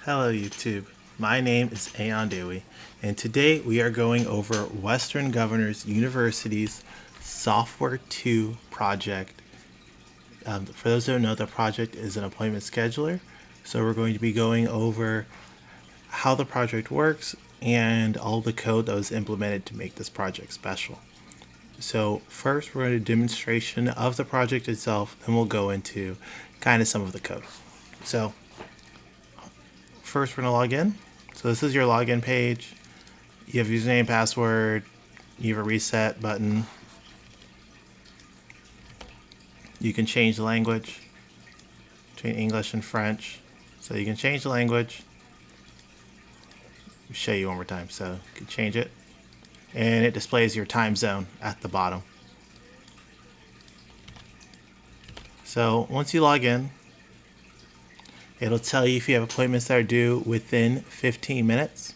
Hello YouTube, my name is Ayon Dewey, and today we are going over Western Governors University's Software 2 project. For those who don't know, the project is an appointment scheduler, so we're going to be going over how the project works and all the code that was implemented to make this project special. So first we're going to do a demonstration of the project itself, then we'll go into kind of some of the code. So first we're going to log in. So this is your login page. You have username, password, you have a reset button. You can change the language between English and French. So you can change the language. I'll show you one more time. So you can change it. And it displays your time zone at the bottom. So once you log in, it'll tell you if you have appointments that are due within 15 minutes.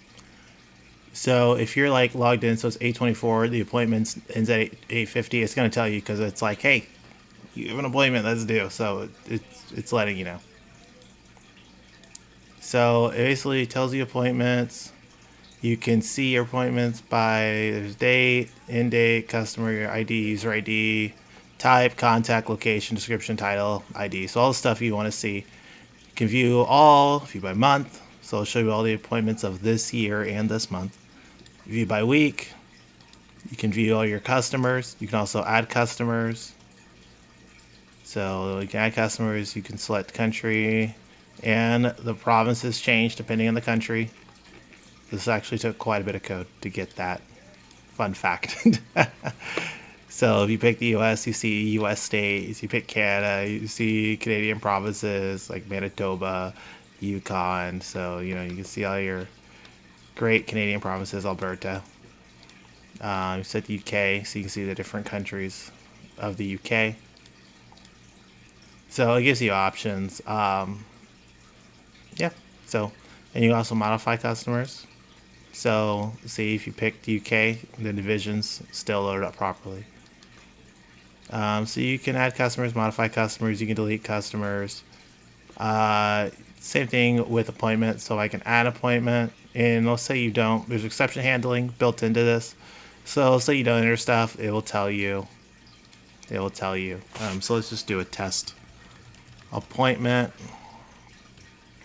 So if you're like logged in, so it's 8:24, the appointment ends at 8:50, it's going to tell you because it's like, hey, you have an appointment that's due. So it's letting you know. So it basically tells you appointments. You can see your appointments by there's date, end date, customer, your ID, user ID, type, contact, location, description, title, ID. So all the stuff you want to see. You can view by month. So it'll show you all the appointments of this year and this month. View by week. You can view all your customers. You can also add customers. So you can add customers. You can select country, and the provinces change depending on the country. This actually took quite a bit of code to get that. Fun fact. So if you pick the US, you see US states. You pick Canada, you see Canadian provinces like Manitoba, Yukon. So, you can see all your great Canadian provinces, Alberta. You set the UK, so you can see the different countries of the UK. So it gives you options. Yeah, so, and you can also modify customers. So see if you picked UK, the divisions still loaded up properly. So you can add customers, modify customers, you can delete customers. Same thing with appointments. So I can add appointment, and let's say you don't. There's exception handling built into this. So let's say you don't enter stuff, it will tell you. So let's just do a test. Appointment.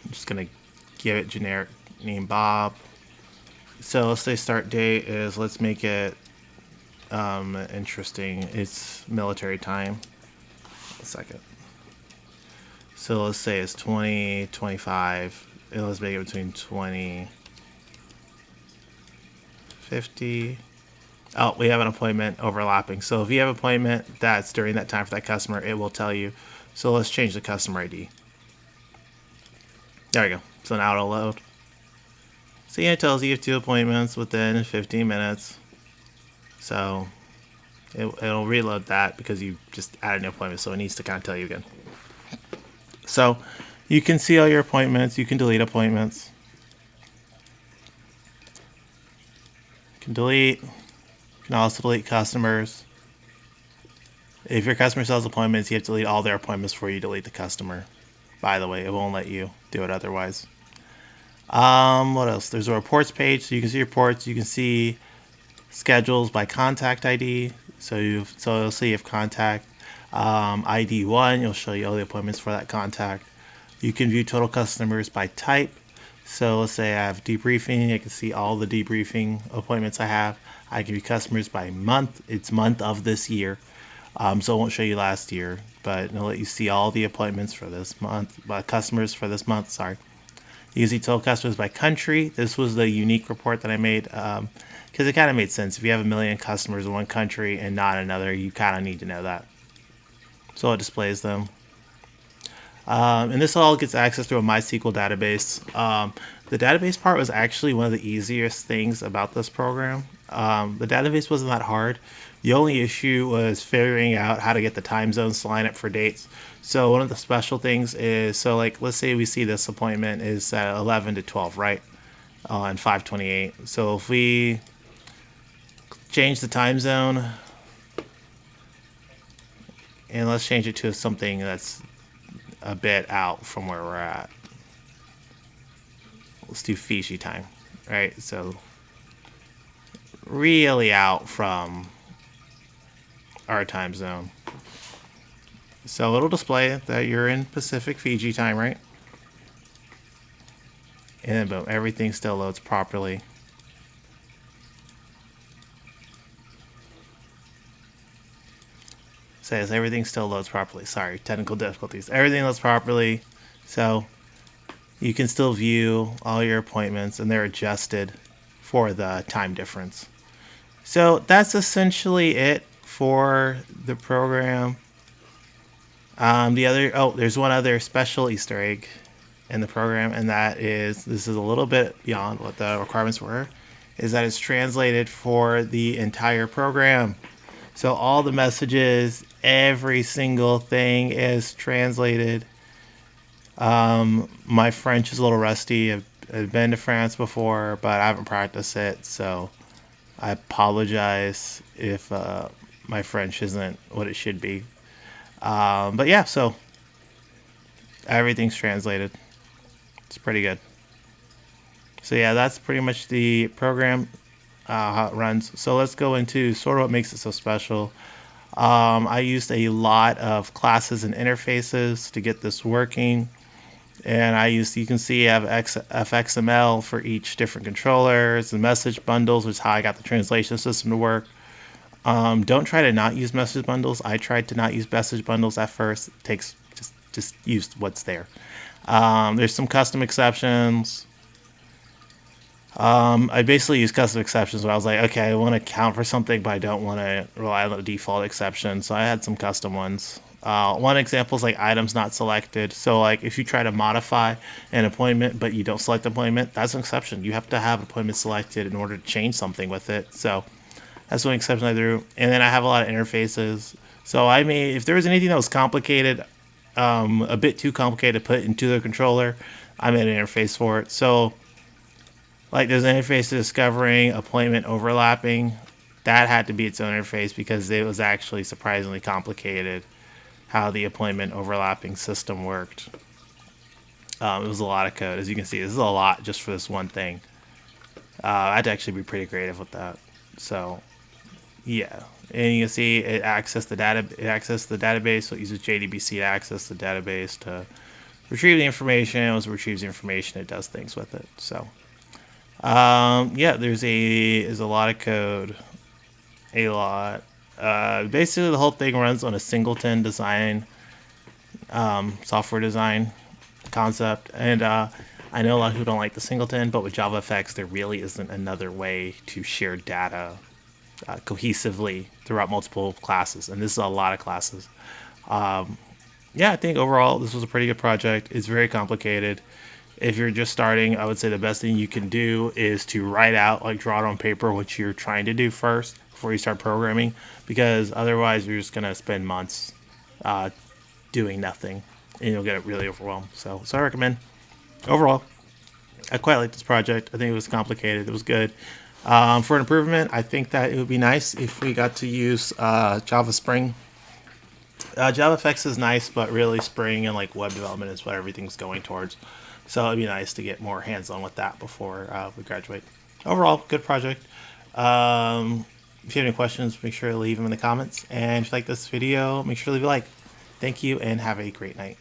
I'm just gonna give it generic name Bob. So let's say start date is, let's make it interesting. It's military time. A second. So let's say it's 2025. And let's make it between 2050. Oh, we have an appointment overlapping. So if you have an appointment that's during that time for that customer, it will tell you. So let's change the customer ID. There we go. So now it'll load. See, it tells you have 2 appointments within 15 minutes. So it'll reload that because you just added an appointment, so it needs to kind of tell you again. So you can see all your appointments. You can delete appointments. You can delete. You can also delete customers. If your customer sells appointments, you have to delete all their appointments before you delete the customer. By the way, it won't let you do it otherwise. What else? There's a reports page, so you can see reports. You can see schedules by contact ID. So you'll see you have contact ID 1. You'll show you all the appointments for that contact. You can view total customers by type. So let's say I have debriefing. I can see all the debriefing appointments I have. I can view customers by month. It's month of this year. So it won't show you last year, but it'll let you see all the appointments for this month, customers for this month. Sorry. You can see total customers by country. This was the unique report that I made because it kind of made sense. If you have 1 million customers in one country and not another, you kind of need to know that. So it displays them. And this all gets access through a MySQL database. The database part was actually one of the easiest things about this program. The database wasn't that hard. The only issue was figuring out how to get the time zones to line up for dates. So one of the special things is, so like, let's say we see this appointment is at 11 to 12, right? On 5/28. So if we change the time zone, and let's change it to something that's a bit out from where we're at. let's do Fiji time, right? So really out from our time zone. So it'll display that you're in Pacific Fiji time, right? And then boom, everything still loads properly. Says everything still loads properly. Sorry, technical difficulties. Everything loads properly. So you can still view all your appointments and they're adjusted for the time difference. So that's essentially it for the program. There's one other special Easter egg in the program, and that is, this is a little bit beyond what the requirements were, is that it's translated for the entire program. So all the messages, every single thing is translated. My French is a little rusty. I've been to France before, but I haven't practiced it, so I apologize if my French isn't what it should be. But yeah, so everything's translated. It's pretty good. So yeah, that's pretty much the program, how it runs. So let's go into sort of what makes it so special. I used a lot of classes and interfaces to get this working. And you can see I have FXML for each different controllers, the message bundles, which is how I got the translation system to work. Don't try to not use message bundles. I tried to not use message bundles at first. It takes just use what's there. There's some custom exceptions. I basically use custom exceptions when I was like, okay, I want to count for something, but I don't want to rely on the default exception. So I had some custom ones. One example is like items not selected. So like if you try to modify an appointment, but you don't select the appointment, that's an exception. You have to have appointment selected in order to change something with it. So that's one exception I threw. And then I have a lot of interfaces. So if there was anything that was complicated, a bit too complicated to put into the controller, I made an interface for it. So like there's an interface to discovering appointment overlapping. That had to be its own interface because it was actually surprisingly complicated how the appointment overlapping system worked. It was a lot of code. As you can see, this is a lot just for this one thing. I had to actually be pretty creative with that. So yeah, and you can see it accessed the database. So it uses JDBC to access the database to retrieve the information. Once it retrieves the information, it does things with it. So yeah, there's a lot of code, a lot. Basically, the whole thing runs on a singleton design, software design concept, and I know a lot of people don't like the singleton, but with JavaFX, there really isn't another way to share data cohesively throughout multiple classes, and this is a lot of classes. Yeah, I think overall this was a pretty good project. It's very complicated. If you're just starting, I would say the best thing you can do is to write out, like draw it on paper, what you're trying to do first before you start programming, because otherwise you're just going to spend months doing nothing and you'll get really overwhelmed. So I recommend. Overall, I quite like this project. I think it was complicated. It was good. For an improvement, I think that it would be nice if we got to use Java Spring. JavaFX is nice, but really Spring and like web development is what everything's going towards. So it'd be nice to get more hands-on with that before we graduate. Overall, good project. If you have any questions, make sure to leave them in the comments. And if you like this video, make sure to leave a like. Thank you and have a great night.